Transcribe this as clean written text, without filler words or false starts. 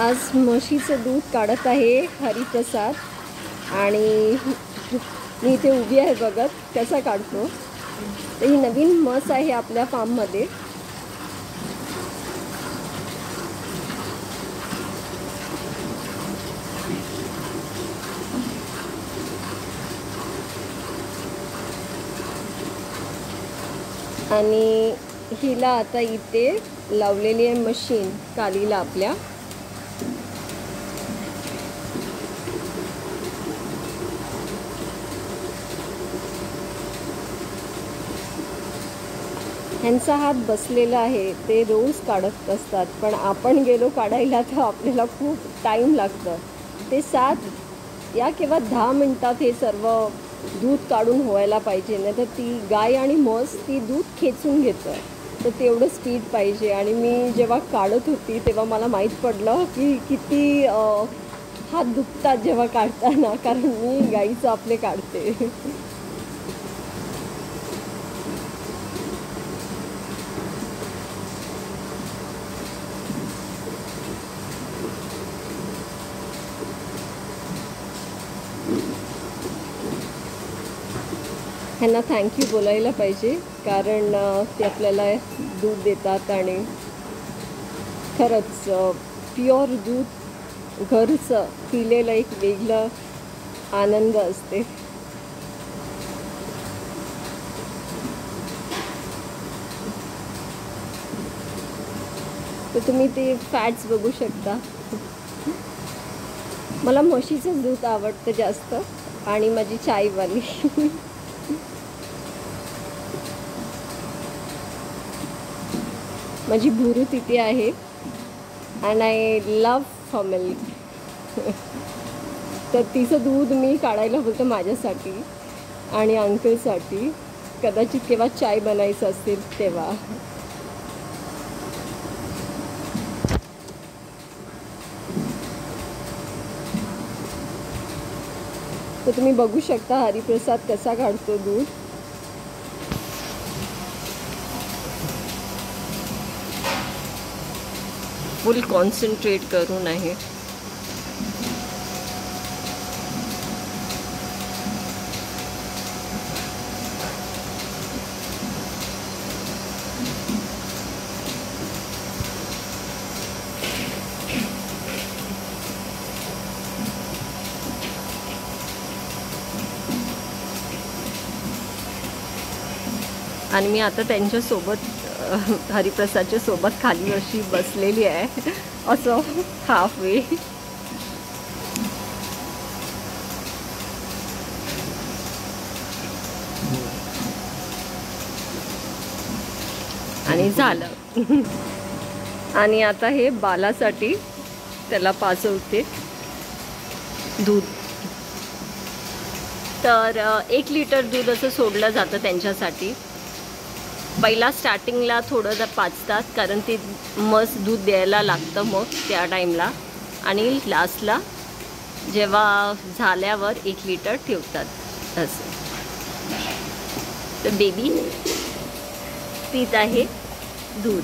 आज म्हशीचं दूध काढत आहे हरिप्रसाद आणि मी इथे उभी आहे बघत कसा काढतो. तर ही नवीन म्हस आहे आपल्या फार्ममध्ये. आणि हिला आता इथे लावलेली आहे मशीन कालीला आपल्या. ह्यांचा हात बसलेला आहे, ते रोज काढत असतात, पण आपण गेलो काढायला तर आपल्याला खूप टाईम लागतं. ते 7 या किंवा 10 मिनटात हे सर्व दूध काढून व्हायला पाहिजे, नाही तर ती गाय आणि म्हस ती दूध खेचून घेतं. तर तेवढं स्पीड पाहिजे. आणि मी जेव्हा काढत होती तेव्हा मला माहीत पडलं की किती हात दुखतात जेव्हा काढताना, कारण मी गाईचं आपले काढते. ह्यांना थँक्यू बोलायला पाहिजे, कारण ते आपल्याला दूध देतात आणि खरंच प्युअर दूध घरचं पिलेलं एक वेगळं आनंद असते. तर तुम्ही ते फॅट्स बघू शकता. मला म्हशीचं दूध आवडतं जास्त आणि माझी चायवाली. माझी भुरू तिथे आहे and I love for milk. तर तिचं दूध मी काढायला बोलतो माझ्यासाठी आणि अंकलसाठी, कदाचित केव्हा चाय बनायचं असेल तेव्हा. तर तुम्ही बघू शकता हरिप्रसाद कसा काढतो दूध. फुल कॉन्सन्ट्रेट करून आहे. आणि मी आता त्यांच्यासोबत हरिप्रसादच्या सोबत खाली अशी बसलेली आहे, असं हाफ वे. आणि झालं. आणि आता हे बालासाठी त्याला पाजवते दूध. तर 1 लिटर दूध असं सोडलं जातं त्यांच्यासाठी. पहिला स्टार्टिंगला थोडं पाजतात, कारण ते म्हस दूध द्यायला लागतं मग त्या टाईमला. आणि लास्टला जेव्हा झाल्यावर 1 लिटर ठेवतात असं. तर बेबी पीत आहे दूध.